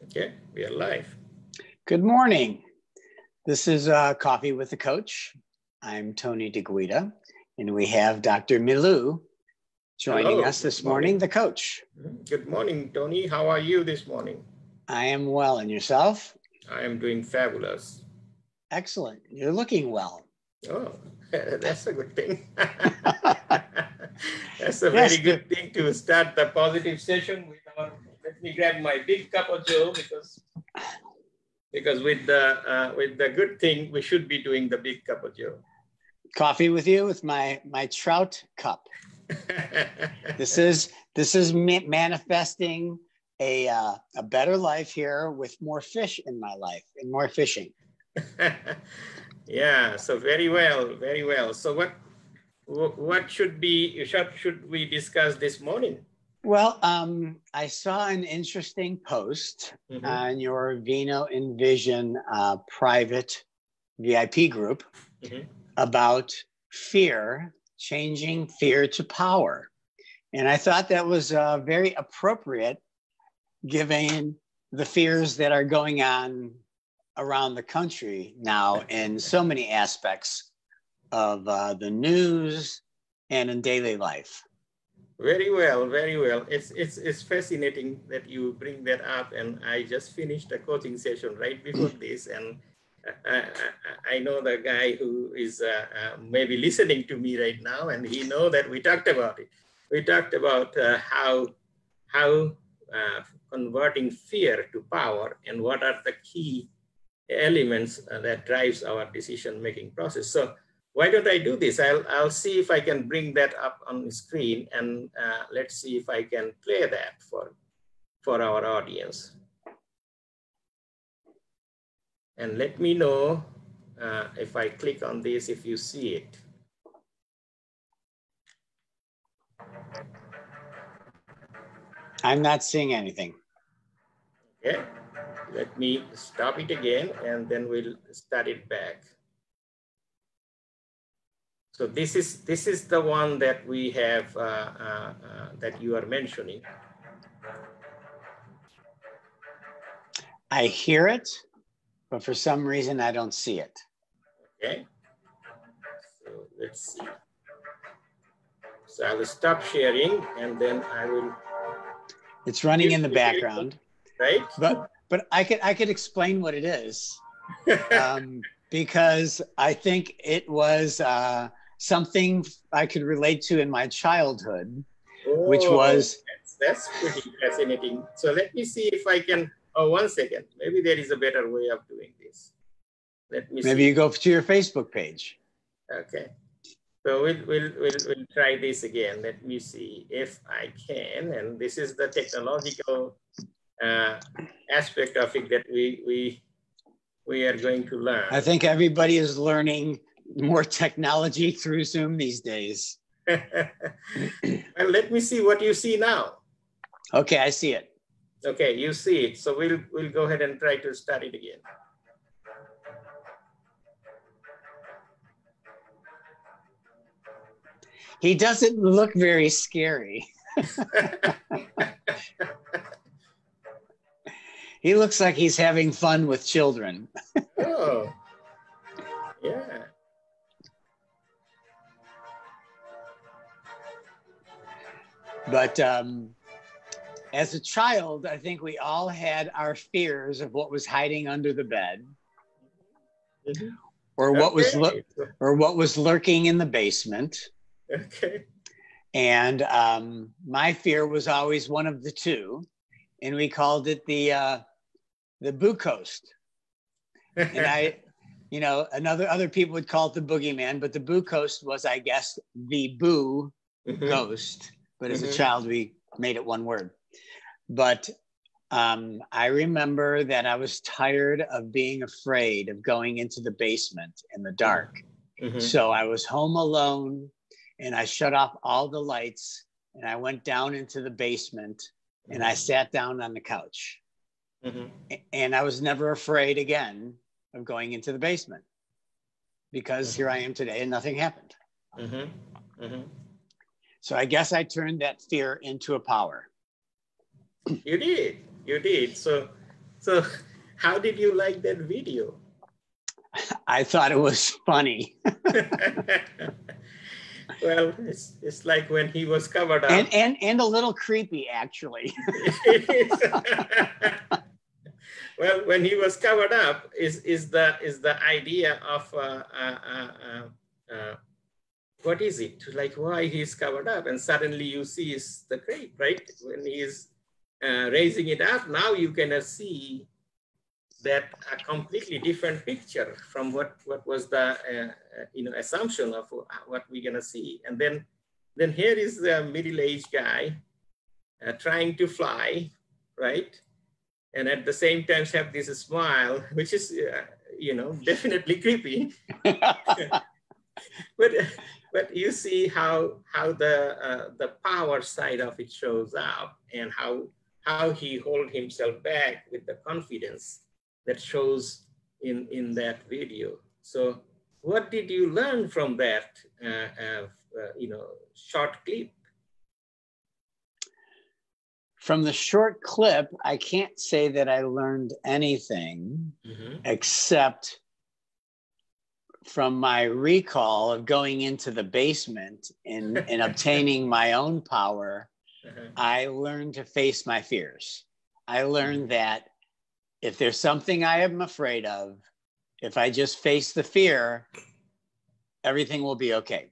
Okay, we are live. Good morning. This is Coffee with the Coach. I'm Tony DiGuida, and we have Dr. Milu joining us this morning, the coach. Good morning, Tony. How are you this morning? I am well, and yourself? I am doing fabulous. Excellent. You're looking well. Oh, that's a good thing. That's a very good thing to start the positive session with our. Let me grab my big cup of Joe because with the good thing we should be doing the big cup of Joe. Coffee with you with my trout cup. This is manifesting a better life here with more fish in my life and more fishing. Yeah, so very well, very well. So what should we discuss this morning? Well, I saw an interesting post on your Vino Vision private VIP group about fear, changing fear to power. And I thought that was very appropriate given the fears that are going on around the country now in so many aspects of the news and in daily life. Very well, very well. It's fascinating that you bring that up. And I just finished a coaching session right before this, and I know the guy who is maybe listening to me right now, and he know that we talked about it. We talked about how converting fear to power and what are the key elements that drives our decision-making process. So why don't I do this? I'll see if I can bring that up on the screen, and let's see if I can play that for our audience. And let me know if I click on this, if you see it. I'm not seeing anything. Okay, let me stop it again, and then we'll start it back. So this is the one that we have that you are mentioning. I hear it, but for some reason I don't see it. Okay, so let's see. So I will stop sharing, and then I will. It's running in the background, right? But I could explain what it is, because I think it was something I could relate to in my childhood, which was that's pretty fascinating. So let me see if I can. Oh, 1 second. Maybe there is a better way of doing this. Let me. Maybe see. You go to your Facebook page. Okay. So we'll try this again. Let me see if I can. And this is the technological aspect of it that we are going to learn. I think everybody is learning more technology through Zoom these days. Well, let me see what you see now. Okay, I see it. Okay, you see it. So we'll go ahead and try to start it again. He doesn't look very scary. He looks like he's having fun with children. Oh, yeah. But as a child, I think we all had our fears of what was hiding under the bed, or what was lurking in the basement. Okay. And my fear was always one of the two, and we called it the boo coast. And other people would call it the boogeyman, but the boo coast was, I guess, the boo ghost. But as a child, we made it one word. But I remember that I was tired of being afraid of going into the basement in the dark. So I was home alone, and I shut off all the lights, and I went down into the basement, and I sat down on the couch. And I was never afraid again of going into the basement, because here I am today and nothing happened. So I guess I turned that fear into a power. You did. So So how did you like that video? I thought it was funny. Well, it's like when he was covered up. And a little creepy, actually. It is. Well, when he was covered up is the idea of what is it? Like why he's covered up, and suddenly you see is the grape, right? When he's raising it up, now you can see that a completely different picture from what was the assumption of what we're gonna see. And then here is the middle-aged guy trying to fly, right? And at the same time have this smile, which is definitely creepy. but you see how the power side of it shows up, and how he hold himself back with the confidence that shows in that video. So what did you learn from that short clip? From the short clip, I can't say that I learned anything except from my recall of going into the basement and obtaining my own power. I learned to face my fears. I learned that if there's something I am afraid of, if I just face the fear, everything will be okay.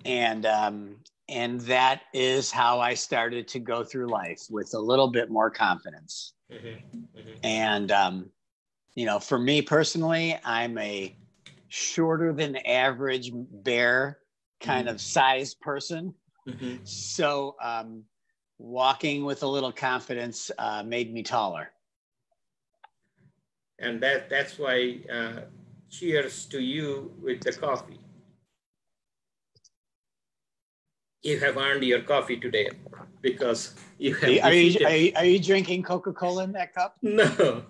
And that is how I started to go through life, with a little bit more confidence. And, for me personally, I'm a shorter than average bear kind of size person. So walking with a little confidence made me taller. And that's why cheers to you with the coffee. You have earned your coffee today because you have. Are you drinking Coca-Cola in that cup? No.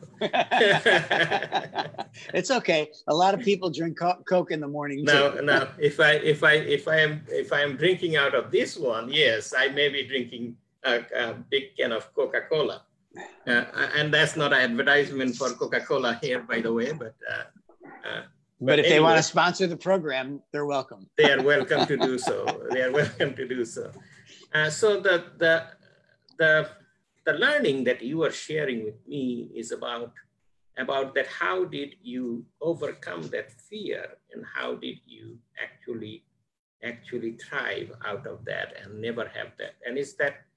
It's okay. A lot of people drink Coke in the morning. No. If I am drinking out of this one, yes, I may be drinking a big can of Coca-Cola. And that's not an advertisement for Coca-Cola here, by the way, but if anyway, they want to sponsor the program, they're welcome. They are welcome to do so. So the learning that you are sharing with me is about that. How did you overcome that fear, and how did you actually thrive out of that and never have that? And it's that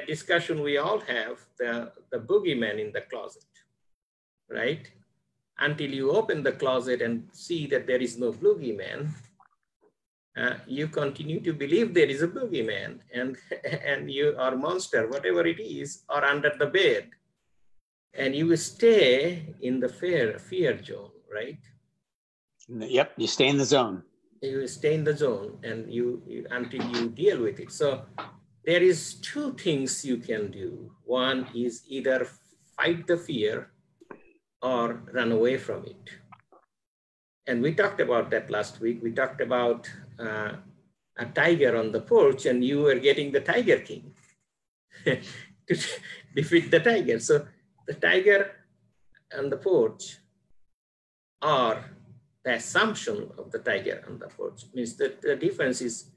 discussion we all have, the boogeyman in the closet, right? Until you open the closet and see that there is no boogeyman, you continue to believe there is a boogeyman, and you are monster, whatever it is, or under the bed, and you stay in the fear zone, right? Yep, you stay in the zone. You stay in the zone, and you until you deal with it. So there is two things you can do. One is either fight the fear or run away from it. And we talked about that last week. We talked about a tiger on the porch, and you were getting the Tiger King to defeat the tiger. So the tiger on the porch, or the assumption of the tiger on the porch, means that the difference is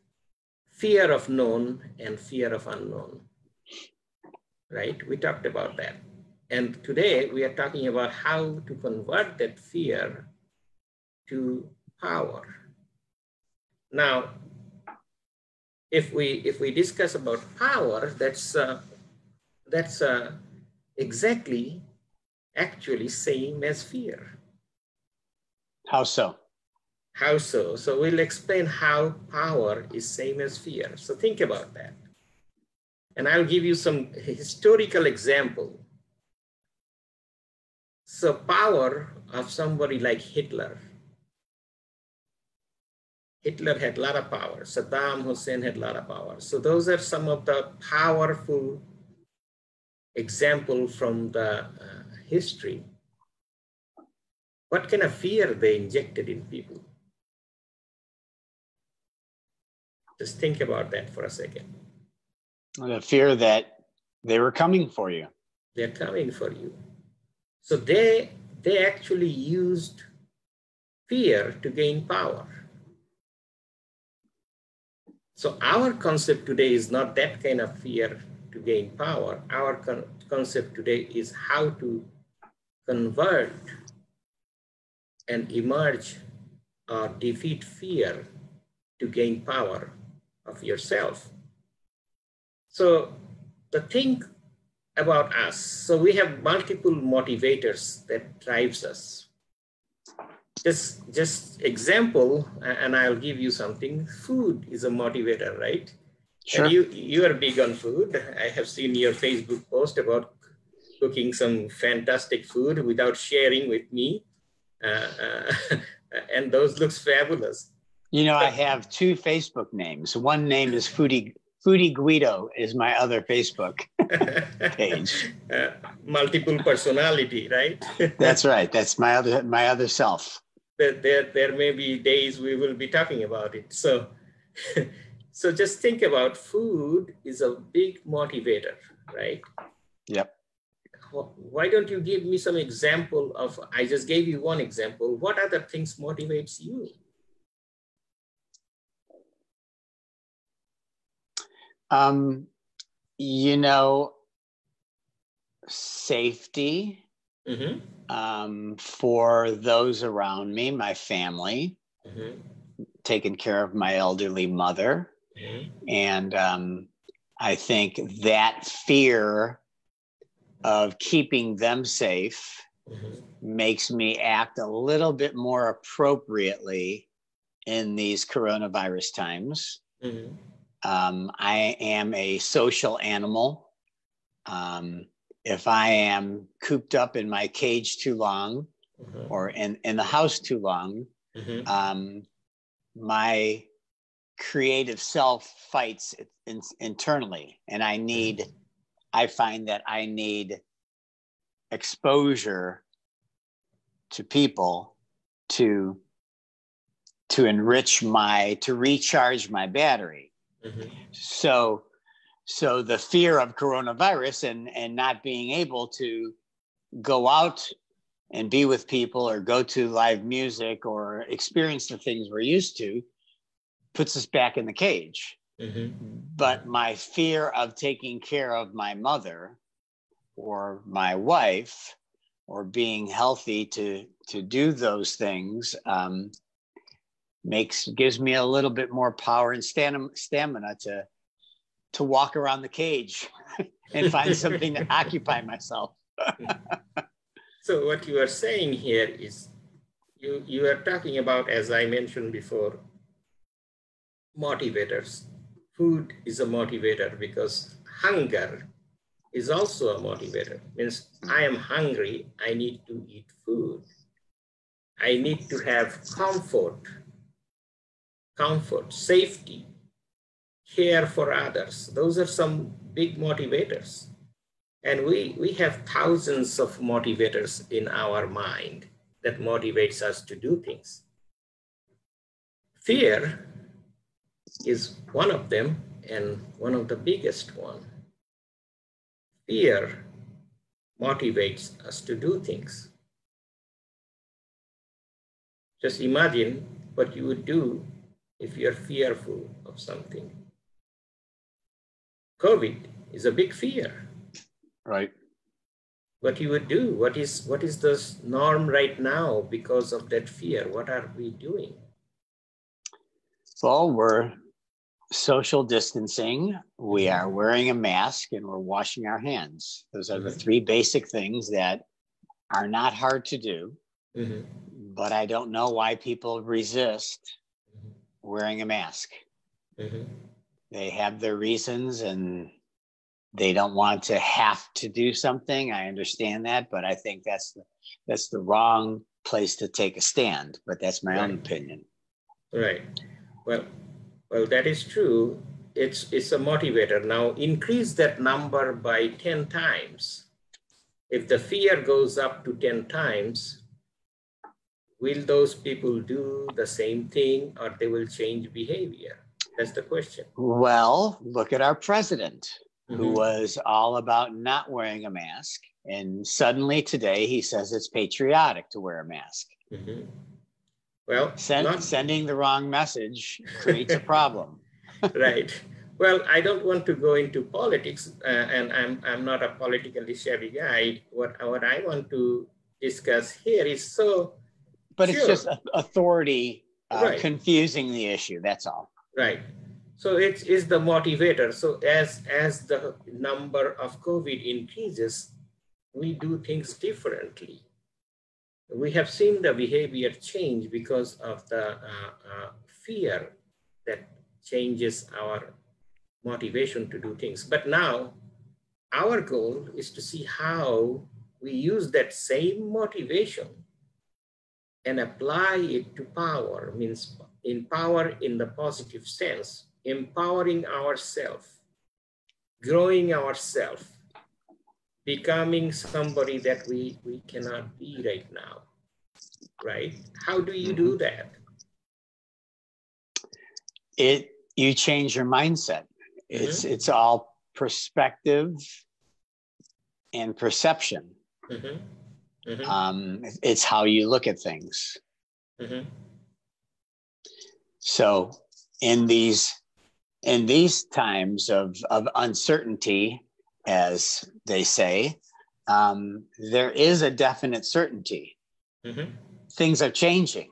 fear of known and fear of unknown, right? We talked about that. And today we are talking about how to convert that fear to power. Now, if we discuss about power, that's exactly actually same as fear. How so? How so? So we'll explain how power is same as fear. So think about that. And I'll give you some historical example. So power of somebody like Hitler. Hitler had a lot of power. Saddam Hussein had a lot of power. So those are some of the powerful examples from the history. What kind of fear they injected in people? Just think about that for a second. The fear that they were coming for you. They're coming for you. So they actually used fear to gain power. So our concept today is not that kind of fear to gain power. Our concept today is how to convert and emerge or defeat fear to gain power of yourself. So the thing about us, so we have multiple motivators that drives us. Just example, and I'll give you something. Food is a motivator, right? Sure. And you are big on food. I have seen your Facebook post about cooking some fantastic food without sharing with me. And those looks fabulous. You know, I have two Facebook names. One name is Foodie Guido is my other Facebook page. Multiple personality, right? That's right. That's my other self. There may be days we will be talking about it. So, so just think about food is a big motivator, right? Yep. Why don't you give me some example of, I just gave you one example. What other things motivates you? You know, safety. Mm-hmm. For those around me, my family, taking care of my elderly mother. And I think that fear of keeping them safe makes me act a little bit more appropriately in these coronavirus times. I am a social animal. If I am cooped up in my cage too long or in the house too long, my creative self fights internally. And I find that I need exposure to people to enrich to recharge my battery. So the fear of coronavirus and not being able to go out and be with people or go to live music or experience the things we're used to puts us back in the cage. But my fear of taking care of my mother or my wife or being healthy to do those things gives me a little bit more power and stamina to walk around the cage and find something to occupy myself. So what you are saying here is you are talking about, as I mentioned before, motivators. Food is a motivator because hunger is also a motivator. Means I am hungry, I need to eat food. I need to have comfort, safety, care for others. Those are some big motivators. And we have thousands of motivators in our mind that motivates us to do things. Fear is one of them and one of the biggest one. Fear motivates us to do things. Just imagine what you would do if you're fearful of something. COVID is a big fear. Right. What you would do, what is the norm right now because of that fear? What are we doing? Well, we're social distancing. We are wearing a mask and we're washing our hands. Those are the three basic things that are not hard to do. But I don't know why people resist wearing a mask. They have their reasons and they don't want to have to do something. I understand that, but I think that's the wrong place to take a stand. But that's my own opinion. Right. Well, that is true. It's a motivator. Now increase that number by 10 times. If the fear goes up to 10 times, will those people do the same thing or they will change behavior? That's the question. Well, look at our president, who was all about not wearing a mask. And suddenly today he says it's patriotic to wear a mask. Mm-hmm. Well, sending the wrong message creates a problem. Right. Well, I don't want to go into politics, and I'm not a politically savvy guy. What I want to discuss here is But it's just authority right. confusing the issue. That's all. Right. So it is the motivator. So as the number of COVID increases, we do things differently. We have seen the behavior change because of the fear that changes our motivation to do things. But now our goal is to see how we use that same motivation and apply it to power, means empower in the positive sense, empowering ourselves, growing ourselves, becoming somebody that we cannot be right now, right? How do you do that? You change your mindset. It's all perspective and perception. It's how you look at things. So in these times of uncertainty, as they say, there is a definite certainty. Things are changing,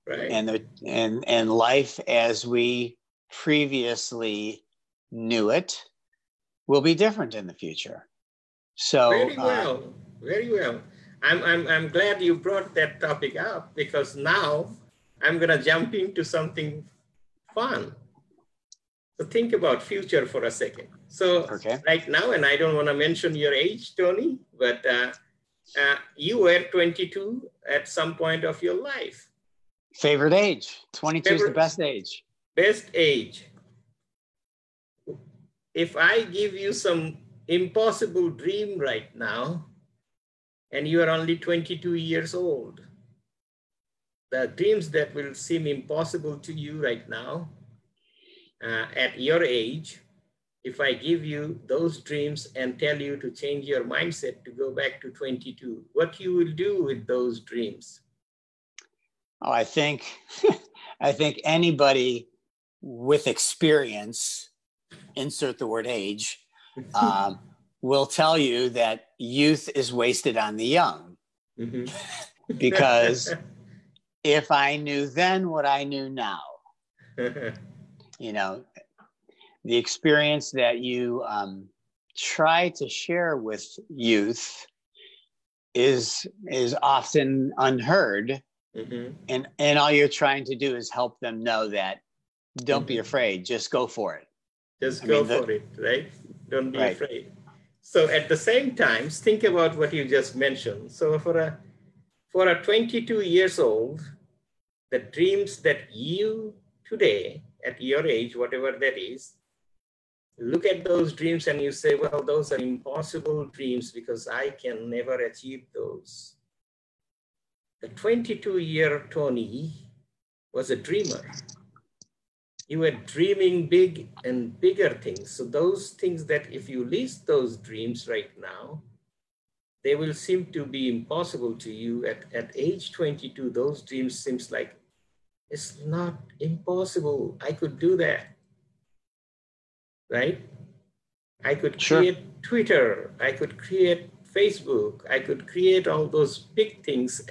right? And life as we previously knew it will be different in the future. So very well. I'm glad you brought that topic up, because now I'm gonna jump into something fun. So think about future for a second. So right now, and I don't want to mention your age, Tony, but you were 22 at some point of your life. Favorite age? 22 is the best age. Best age. If I give you some impossible dream right now, and you are only 22 years old, the dreams that will seem impossible to you right now, at your age, if I give you those dreams and tell you to change your mindset to go back to 22, what you will do with those dreams? Oh, I think anybody with experience, insert the word age, will tell you that youth is wasted on the young. Because if I knew then what I knew now, you know, the experience that you try to share with youth is often unheard. And all you're trying to do is help them know that don't be afraid, just go for it. Just go for it, right? Don't be afraid. So at the same time, think about what you just mentioned. So for a 22 years old, the dreams that you today, at your age, whatever that is, look at those dreams and you say, well, those are impossible dreams because I can never achieve those. The 22-year Tony was a dreamer. You were dreaming big and bigger things. So those things that if you list those dreams right now, they will seem to be impossible to you. At age 22, those dreams seems like it's not impossible. I could do that, right? I could create Twitter. I could create Facebook. I could create all those big things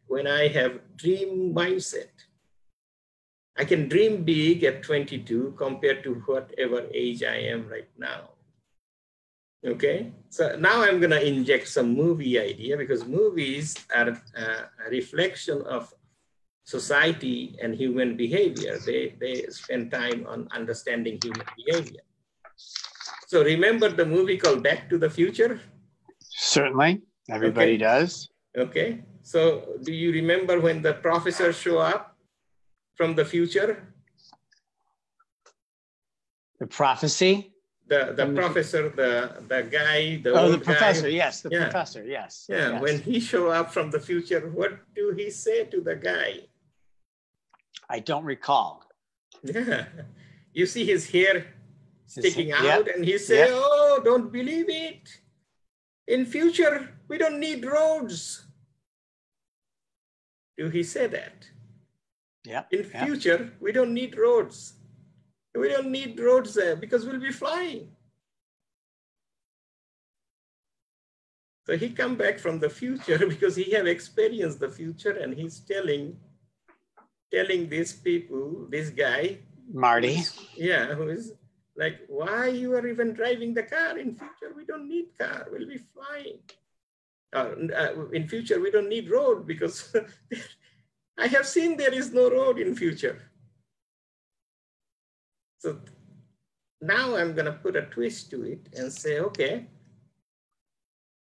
when I have dream mindset. I can dream big at 22 compared to whatever age I am right now. Okay, so now I'm gonna inject some movie idea, because movies are a reflection of society and human behavior. They spend time on understanding human behavior. So remember the movie called Back to the Future? Certainly, everybody does. Okay, so do you remember when the professor show up from the future? The prophecy? The professor, the guy, the old the professor, guy. Yes, the professor, yes. Yeah, yes. When he show up from the future, what do he say to the guy? I don't recall. Yeah, you see his hair sticking out, and he say, oh, don't believe it. in future, we don't need roads. Do he say that? Yeah. In future, we don't need roads. We don't need roads there because we'll be flying. So he come back from the future because he have experienced the future, and he's telling these people, this guy, Marty. Who is like, why you are even driving the car? In future, we don't need car. We'll be flying. In future, we don't need road because I have seen there is no road in future. So now I'm going to put a twist to it and say, okay,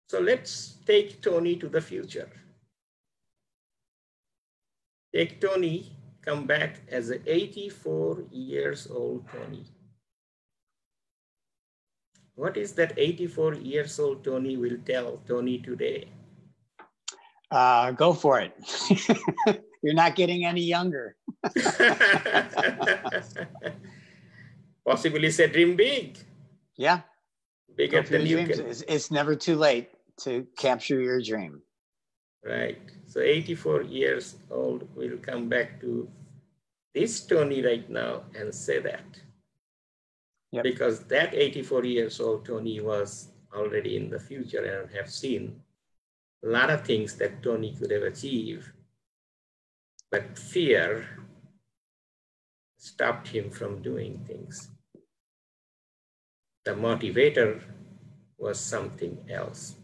so let's take Tony to the future. Take Tony, come back as an 84 years old Tony. What is that 84 years old Tony will tell Tony today? Go for it. You're not getting any younger. Possibly say dream big. Yeah. Bigger than you can. It's never too late to capture your dream. Right. So 84 years old will come back to this Tony right now and say that. Yep. Because that 84 years old Tony was already in the future and have seen a lot of things that Tony could have achieved. But fear stopped him from doing things. The motivator was something else.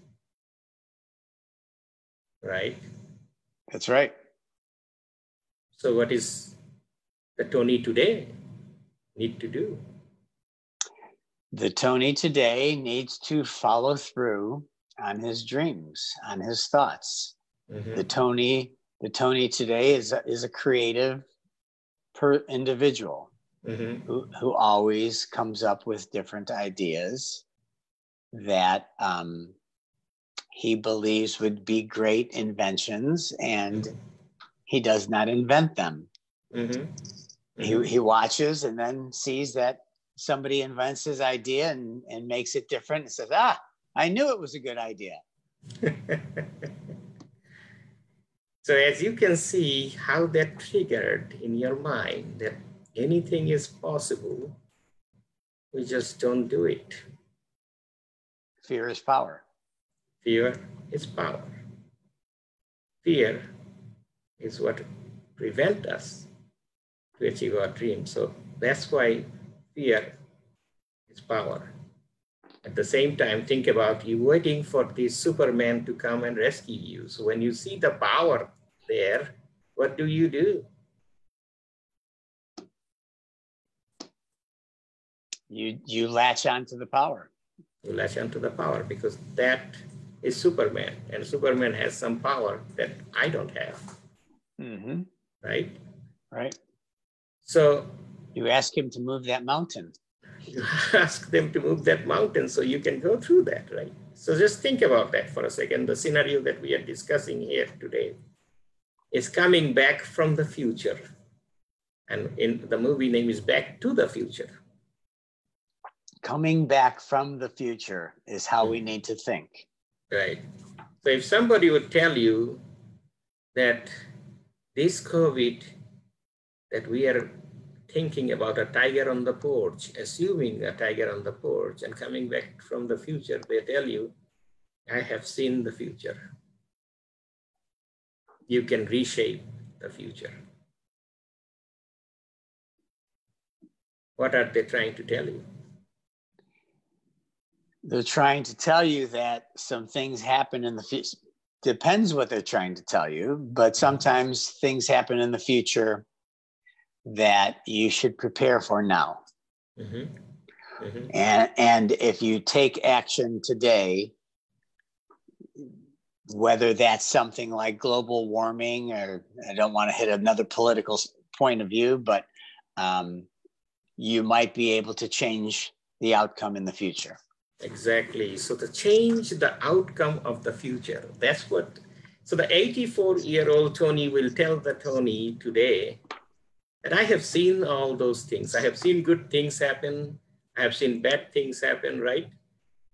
Right? That's right. So what is the Tony today need to do? The Tony today needs to follow through on his dreams, on his thoughts. Mm-hmm. The Tony today is a creative individual mm-hmm. who always comes up with different ideas that he believes would be great inventions, and mm-hmm. he does not invent them. Mm-hmm. Mm-hmm. He watches and then sees that somebody invents his idea and makes it different and says, I knew it was a good idea. So as you can see how that triggered in your mind that anything is possible, we just don't do it. Fear is power. Fear is power. Fear is what prevents us to achieve our dreams. So that's why fear is power. At the same time, think about you waiting for this Superman to come and rescue you. So when you see the power there, what do? You latch onto the power. You latch onto the power because that is Superman, and Superman has some power that I don't have. Mm-hmm. Right? Right. So you ask him to move that mountain. You ask them to move that mountain so you can go through that, right? So just think about that for a second. The scenario that we are discussing here today is coming back from the future. And in the movie name is Back to the Future. Coming back from the future is how we need to think. Right. So if somebody would tell you that this COVID, that we are thinking about a tiger on the porch, assuming a tiger on the porch and coming back from the future, they tell you, I have seen the future. You can reshape the future. What are they trying to tell you? They're trying to tell you that some things happen in the future. Depends what they're trying to tell you, but sometimes things happen in the future that you should prepare for now. Mm-hmm. Mm-hmm. And if you take action today, whether that's something like global warming, or I don't want to hit another political point of view, but you might be able to change the outcome in the future. Exactly. So to change the outcome of the future, that's what, so the 84-year-old Tony will tell the Tony today, and I have seen all those things. I have seen good things happen. I have seen bad things happen, right?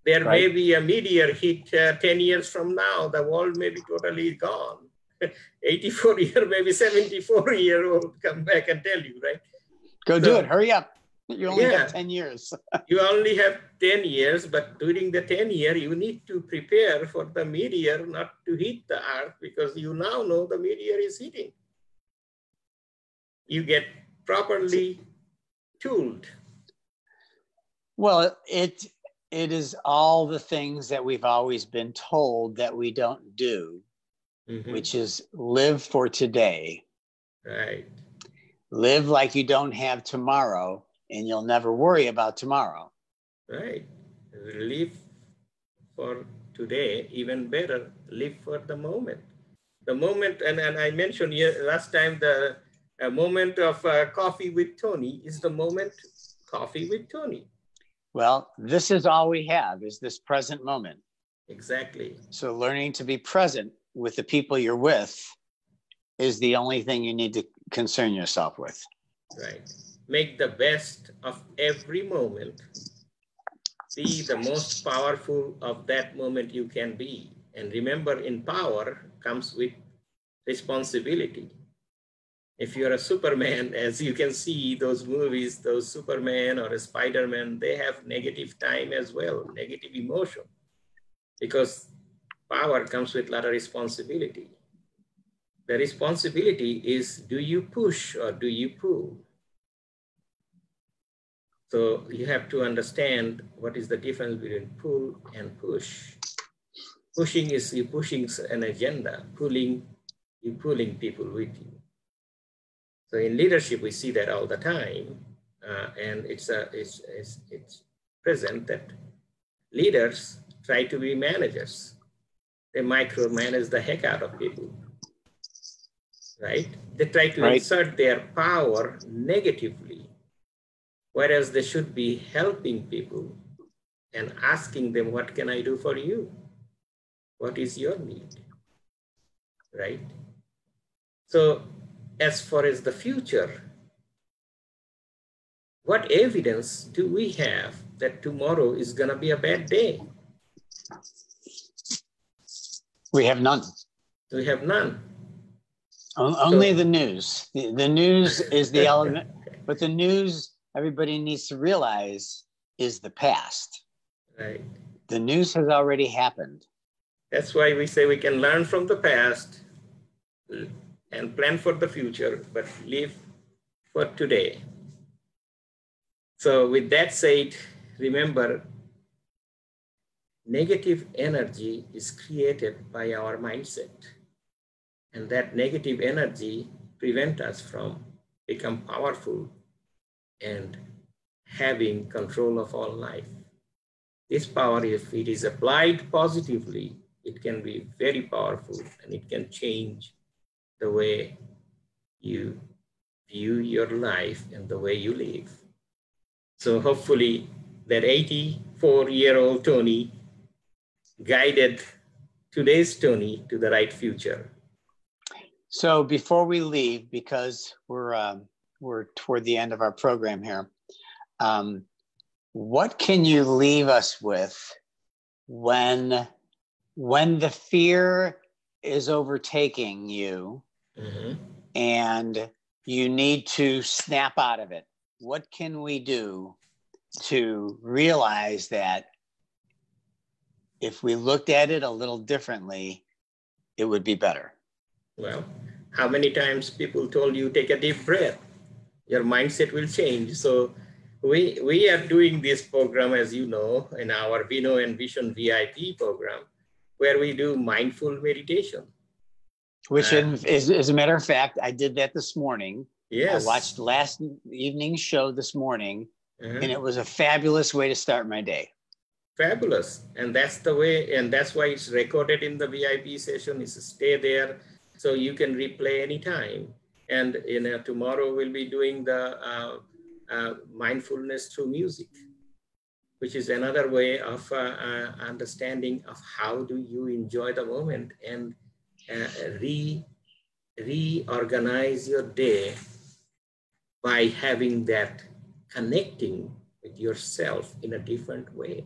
There Right. may be a meteor hit 10 years from now. The world may be totally gone. 84-year, maybe 74-year-old come back and tell you, right? Go do it. So, Hurry up. You only yeah, have 10 years. you only have 10 years, but during the 10 year, you need to prepare for the meteor not to hit the earth because you now know the meteor is hitting. You get properly tooled. Well, it is all the things that we've always been told that we don't do, which is live for today. Right. Live like you don't have tomorrow, and you'll never worry about tomorrow. Right. Live for today, even better, live for the moment. The moment, and I mentioned last time, the moment of coffee with Tony is the moment coffee with Tony. Well, this is all we have, is this present moment. Exactly. So learning to be present with the people you're with is the only thing you need to concern yourself with. Right. Make the best of every moment. Be the most powerful of that moment you can be. And remember, in power comes with responsibility. If you're a Superman, as you can see those movies, those Superman or a Spider-Man, they have negative time as well, negative emotion, because power comes with a lot of responsibility. The responsibility is, do you push or do you pull? So you have to understand what is the difference between pull and push. Pushing is you pushing an agenda, pulling, you pulling people with you. So in leadership, we see that all the time, and it's present that leaders try to be managers. They micromanage the heck out of people, right? They try to insert their power negatively, whereas they should be helping people and asking them, what can I do for you? What is your need, right? So as far as the future, what evidence do we have that tomorrow is going to be a bad day? We have none. We have none. Only the news. The news is the element, but the news, everybody needs to realize, is the past. Right. The news has already happened. That's why we say we can learn from the past and plan for the future, but live for today. So with that said, remember, negative energy is created by our mindset. And that negative energy prevents us from become powerful and having control of all life. This power, if it is applied positively, it can be very powerful and it can change the way you view your life and the way you live. So hopefully that 84-year-old Tony guided today's Tony to the right future. So before we leave, because we're toward the end of our program here, what can you leave us with when the fear is overtaking you and you need to snap out of it? What can we do to realize that if we looked at it a little differently, it would be better? Well, how many times people told you, take a deep breath, your mindset will change. So we are doing this program, as you know, in our Vino and Vision VIP program, where we do mindful meditation. Which is, as a matter of fact, I did that this morning. Yes. I watched last evening's show this morning, and it was a fabulous way to start my day. Fabulous. And that's the way, and that's why it's recorded in the VIP session, is to stay there so you can replay anytime. And tomorrow we'll be doing the mindfulness through music, which is another way of understanding of how do you enjoy the moment and reorganize your day by having that connecting with yourself in a different way.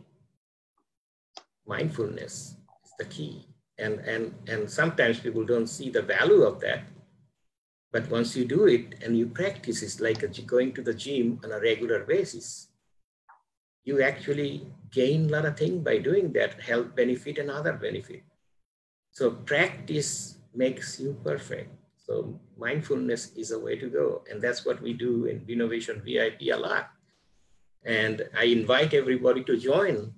mindfulness is the key. And sometimes people don't see the value of that. But once you do it and you practice, it's like going to the gym on a regular basis. You actually gain a lot of things by doing that, health benefit and other benefit. So practice makes you perfect. So mindfulness is a way to go. And that's what we do in Vino Vision VIP a lot. And I invite everybody to join.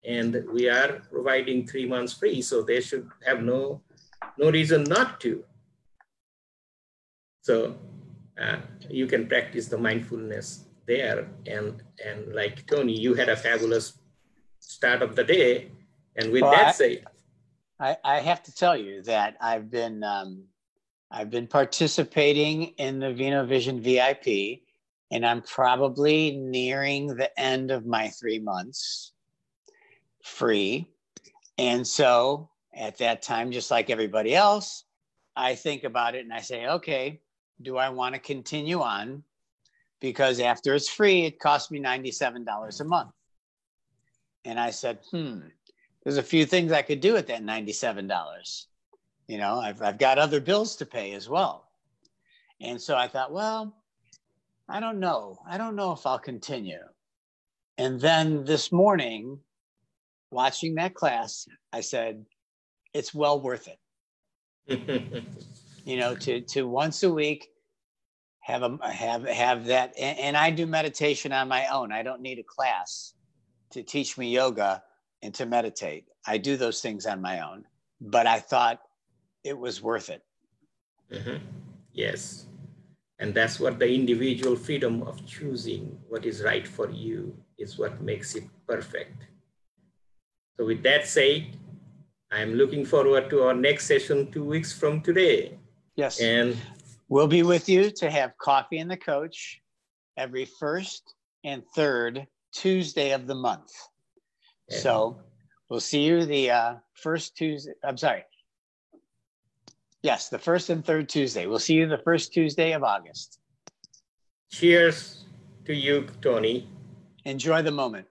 And we are providing 3 months free. So they should have no reason not to. So you can practice the mindfulness there. And like Tony, you had a fabulous start of the day. And with that said, I have to tell you that I've been participating in the Vino Vision VIP, and I'm probably nearing the end of my 3 months free. And so at that time, just like everybody else, I think about it and I say, okay, do I want to continue on? Because after it's free, it costs me $97 a month. And I said, there's a few things I could do with that $97. You know, I've got other bills to pay as well. And so I thought, well, I don't know if I'll continue. And then this morning, watching that class, I said, it's well worth it. You know, to once a week have that. And I do meditation on my own. I don't need a class to teach me yoga and to meditate. I do those things on my own, but I thought it was worth it. Yes. And that's what the individual freedom of choosing what is right for you is what makes it perfect. So with that said, I'm looking forward to our next session 2 weeks from today. Yes. And we'll be with you to have coffee and the coach every first and third Tuesday of the month. Yeah. So we'll see you the first Tuesday. I'm sorry. Yes, the first and third Tuesday. We'll see you the first Tuesday of August. Cheers to you, Tony. Enjoy the moment.